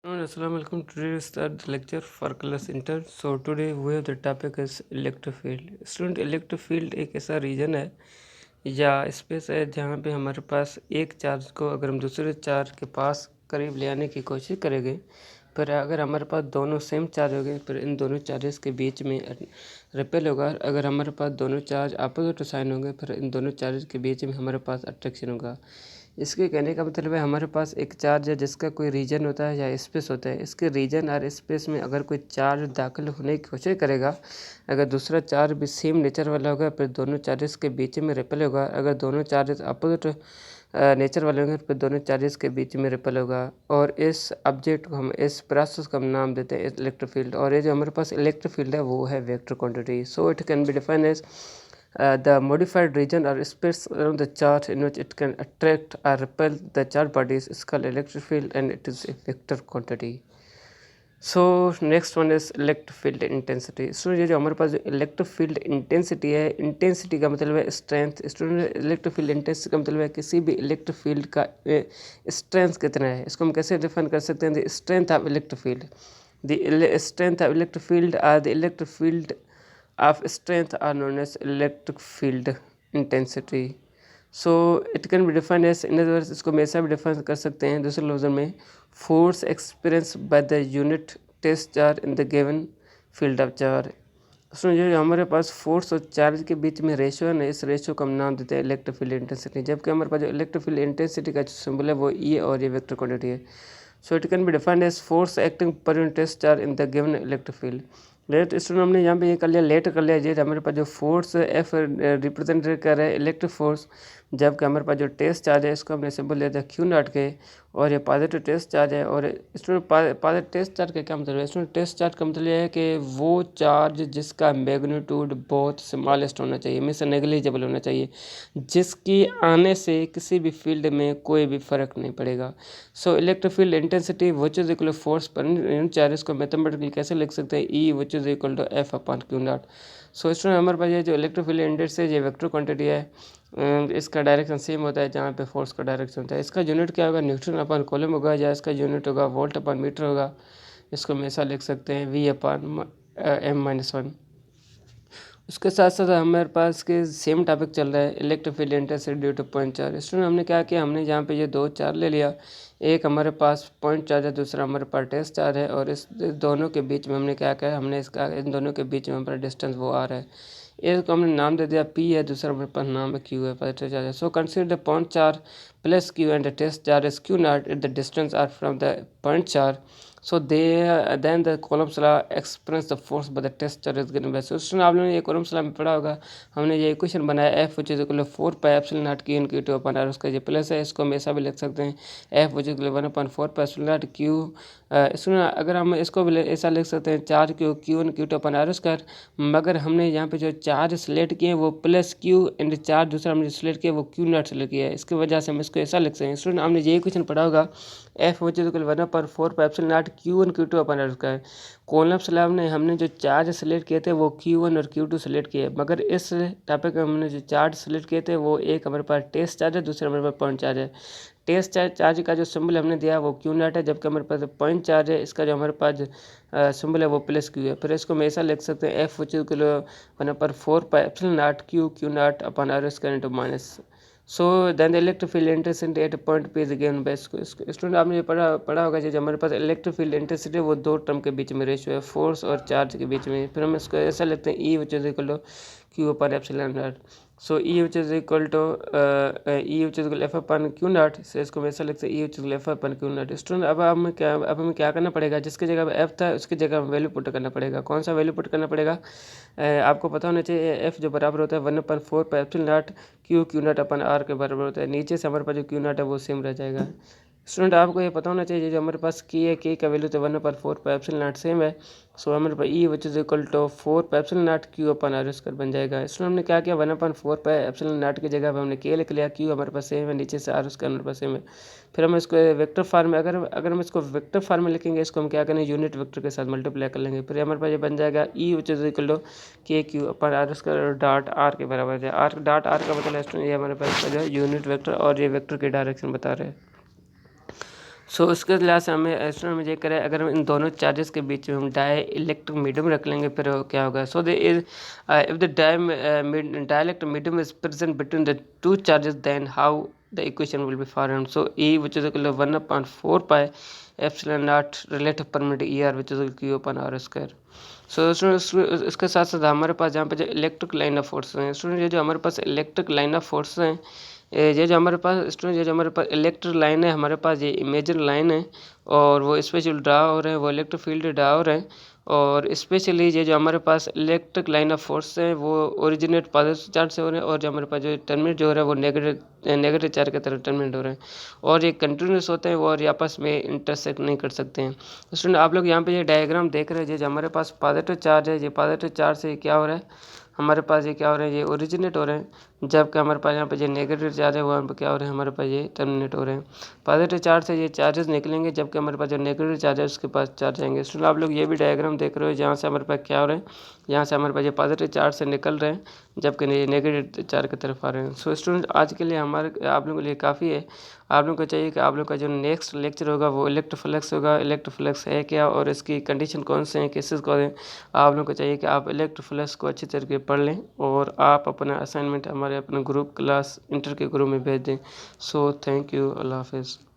Assalamu alaikum. Today we start the lecture for class inter. So today we have the topic is electric field. Student, electric field एक ऐसा reason है या space है जहाँ पे हमारे पास एक चार्ज को अगर हम दूसरे चार्ज के पास करीब ले आने की कोशिश करेंगे, पर अगर हमारे पास दोनों सेम चार्ज हो गए, फिर इन दोनों चार्जेस के बीच में रिपेल होगा। अगर हमारे पास दोनों चार्ज अपोजिट साइन होंगे, फिर इन दोनों चार्ज के बीच में हमारे पास अट्रैक्शन होगा। इसके कहने का मतलब है हमारे पास एक चार्ज है जिसका कोई रीजन होता है या स्पेस होता है। इसके रीजन और स्पेस में अगर कोई चार्ज दाखिल होने की कोशिश करेगा, अगर दूसरा चार्ज भी सेम नेचर वाला होगा, फिर दोनों चार्जेस के बीच में रिपेल होगा। अगर दोनों चार्जेस अपोजिट नेचर वाले होंगे, फिर दोनों चार्जेस के बीच में रिपेल होगा। और इस ऑब्जेक्ट को हम, इस प्रोसेस को हम नाम देते हैं इलेक्ट्रिक फील्ड। और ये जो हमारे पास इलेक्ट्रिक फील्ड है वो है vector quantity. So it can be defined as the modified region or space around the charge in which it can attract or repel the charge bodies is called electric field, and it is a vector quantity. So next one is electric field intensity. So ये जो हमारे पास electric field intensity है, intensity का मतलब है strength. Student, electric field intensity का मतलब है किसी भी इलेक्ट्रिक फील्ड का स्ट्रेंथ कितना है। इसको हम कैसे डिफाइन कर सकते हैं? The strength of electric field, the strength of electric field और the electric field of strength are known as electric field intensity. So it can be defined as, in other words, इसको हम ऐसा भी define कर सकते हैं दूसरे लफ्ज़ों में, force experience by the unit test charge in the given field of charge. सुनो, जो हमारे पास फोर्स और चार्ज के बीच में रेशियो है ना, इस रेशियो को हम नाम देते हैं इलेक्ट्रिक फील्ड इंटेंसिटी। जबकि हमारे पास जो इलेक्ट्रिक फील्ड इंटेंसिटी का सिंबल है वो ई और ये वेक्टर क्वांटिटी है। So it can be defined as force acting per unit test charge in the given electric field. Let student, हमने यहाँ पे ये कर लिया, लेट कर लिया। ये हमारे पास जो फोर्स एफ रिप्रेजेंट कर रहा है इलेक्ट्रिक फोर्स, जबकि हमारे पास जो टेस्ट चार्ज है इसको हमने सिंबल दिया था क्यू नॉट के, और ये पॉजिटिव टेस्ट चार्ज है। और स्टूडेंट, पॉजिटिव टेस्ट चार्ज का क्या मतलब है? स्टूडेंट, टेस्ट चार्ज का मतलब ये है कि वो चार्ज जिसका मैग्नीट्यूड बहुत स्मॉलेस्ट होना चाहिए, मीन्स नेग्लिजिबल होना चाहिए, जिसकी आने से किसी भी फील्ड में कोई भी फर्क नहीं पड़ेगा। So electric field intensity which is equal force per unit charge को मैथमेटिकली कैसे लिख सकते हैं? E which is equal to F upon Q naught. So student, हमारे पास ये जो इलेक्ट्रिक फील्ड इंडेक्स है ये वेक्टर क्वांटिटी है। इसका डायरेक्शन सेम होता है जहाँ पे फोर्स का डायरेक्शन होता है। इसका यूनिट क्या होगा? न्यूटन अपॉन कूलम होगा, या इसका यूनिट होगा वोल्ट अपॉन मीटर होगा। इसको हम ऐसा लिख सकते हैं वी अपॉन m-1। उसके साथ साथ हमारे पास के सेम टॉपिक चल रहा है electric field intensity due two point charge. Student, हमने क्या किया, हमने यहाँ पे ये दो चार्ज ले लिया, एक हमारे पास पॉइंट चार्ज है, दूसरा हमारे पास टेस्ट चार्ज है। और इस दोनों के बीच में हमने क्या किया, हमने इसका इन दोनों के बीच में हमारा डिस्टेंस वो आ रहा है, एक हमने नाम दे दिया पी है, दूसरा हमारे पास नाम है क्यू है, पॉजिटिव चार्ज है। So consider the point charge plus Q and the test charge is Q naught if the distance R from the point charge. So then the Coulomb's law expresses the force by the test charge is given by. So student, आप लोगों ने ये Coulomb's law में पढ़ा होगा। हमने ये equation बनाया F which is equal to 4 pi epsilon naught Q in Q2 upon R, उसका ये प्लस है, इसको हम ऐसा भी लिख सकते हैं F which is equal to 1/4 pi epsilon naught Q। Student, अगर हम इसको भी ऐसा लिख सकते हैं चार्ज Q इन Q2 upon R स्क्वायर, मगर हमने यहाँ पे जो चार्ज सिलेक्ट किए वो प्लस Q एंड चार्ज दूसरा हमने सिलेक्ट किया वो Q नॉट सिलेक्ट किया है, इसकी वजह से हम इसको ऐसा लिख सकते हैं। स्टूडेंट, हमने ये इक्वेशन पढ़ा होगा F which is equal to 1/4 pi epsilon naught Q1 Q2 अपन उसका है। कॉलम्स लैब ने हमने जो चार्ज सेलेक्ट किए थे वो Q1 और Q2 सेलेक्ट किए, मगर इस टॉपिक में हमने जो चार्ज सेलेक्ट किए थे वो एक हमारे पास टेस्ट चार्ज है, दूसरा हमारे पास पॉइंट चार्ज है। टेस्ट चार्ज का जो सिंबल हमने दिया वो क्यू नॉट है, जबकि हमारे पास पॉइंट चार्ज है, इसका जो हमारे पास सिंबल है वो प्लस क्यू है। फिर इसको हम ऐसा लिख सकते हैं F which is equal to 1/4 pi epsilon naught Q naught upon R square into minus. So then the electric field intensity at point P is given by student, आपने ये पढ़ा होगा जो हमारे पास इलेक्ट्रिक फील्ड इंटेंसिटी वो दो term के बीच में रेशियो है, फोर्स और चार्ज के बीच में। फिर हम इसको ऐसा लिखते हैं E which is equal to Q upon epsilon naught. So E which is equal to F upon Q naught, से इसको वैसा लिखते हैं E which is F upon Q naught. Student, अब हमें क्या करना पड़ेगा, जिसकी जगह एफ था उसकी जगह हमें वैल्यू पुट करना पड़ेगा। कौन सा वैल्यू पुट करना पड़ेगा? आपको पता होना चाहिए एफ जो बराबर होता है 1/4 pi epsilon naught Q naught upon R के बराबर होता है। नीचे से हमारे पास जो क्यू नॉट है वो सेम रह जाएगा। स्टूडेंट, आपको ये पता होना चाहिए जो हमारे पास की है, के का वैल्यू तो 1/4 pi epsilon naught सेम है। सो हमारे पास E which is equal to 4 pi epsilon naught Q upon R square बन जाएगा। स्टूडेंट, हमने क्या किया, 1/4 pi epsilon naught की जगह पर हमने के लिख लिया, क्यू हमारे पास सेम है, नीचे से आर स्क्वायर हमारे पास सेम है। फिर हम इसको वेक्टर फॉर्म में, अगर हम इसको वेक्टर फॉर्म में लिखेंगे, इसको हम क्या करेंगे, यूनिट वेक्टर के साथ मल्टीप्लाई कर लेंगे। फिर हमारे पास ये बन जाएगा E which is equal to K Q upon R square dot R के बराबर है। आर डॉट आर का मतलब स्टूडेंट ये हमारे पास जो है यूनिट वेक्टर, और ये वेक्टर की डायरेक्शन बता रहे हैं। सो उसके लिहाज से हमें स्टूडेंट में ये करें, अगर हम इन दोनों चार्जेस के बीच में हम डाई इलेक्ट्रिक मीडियम रख लेंगे फिर क्या होगा। So they is if the dielectric medium is present between the two charges then how the equation will be formed. So E, which is equal to 1/4 pi epsilon naught relative permeability ER, which is equal to Q upon R square. सो इसके साथ साथ हमारे पास जहाँ पे जो electric line of force हैं student, ये जो हमारे पास इलेक्ट्रिक लाइन ऑफ फोर्स हैं, ये जो हमारे पास स्टूडेंट, ये जो हमारे पास इलेक्ट्रिक लाइन है, हमारे पास ये इमेजिनरी लाइन है और वो स्पेशल ड्रा हो रहे हैं, वो इलेक्ट्रिक फील्ड ड्रा हो रहे हैं। और स्पेशली ये जो हमारे पास इलेक्ट्रिक लाइन ऑफ फोर्स है वो ओरिजिनेट पॉजिटिव चार्ज से हो रहे हैं और जो हमारे पास जो टर्मिनेट जो हो रहा है वो नेगेटिव चार्ज की तरफ टर्मिनेट हो रहे हैं और ये कंटिन्यूस होते हैं और ये आपस में इंटरसेक्ट नहीं कर सकते हैं। तो स्टूडेंट आप लोग यहाँ पे ये डायग्राम देख रहे हैं, जो हमारे पास पॉजिटिव चार्ज है, ये पॉजिटिव चार्ज से क्या हो रहा है, हमारे पास ये क्या हो रहा है, ये ओरिजिनेट हो रहे हैं, जबकि हमारे पास यहाँ पे ये नेगेटिव चार्ज है वो यहाँ पे क्या हो रहे हैं, हमारे पास ये टर्मिनेट हो रहे हैं। पॉजिटिव चार्ज से ये चार्जेस निकलेंगे जबकि हमारे पास जो नेगेटिव चार्ज है उसके पास चार्ज आएंगे। स्टूडेंट आप लोग ये भी डायग्राम देख रहे हो, जहाँ से हमारे पास क्या हो रहा है, यहाँ से हमारे पास ये पॉजिटिव चार्ज से निकल रहे हैं जबकि ये नेगेटिव चार्ज की तरफ आ रहे हैं। सो स्टूडेंट आज के लिए हमारे आप लोगों के लिए काफ़ी है। आप लोगों को चाहिए कि आप लोग का जो नेक्स्ट लेक्चर होगा वो इलेक्ट्रोफ्लक्स होगा। इलेक्ट्रोफ्लक्स है क्या और इसकी कंडीशन कौन से हैं, केसेस कौन हैं, आप लोगों को चाहिए कि आप इलेक्ट्रोफ्लक्स को अच्छी तरीके पढ़ लें और आप अपना असाइनमेंट हमारे अपने ग्रुप क्लास इंटर के ग्रुप में भेज दें। सो थैंक यू, अल्लाह हाफिज़।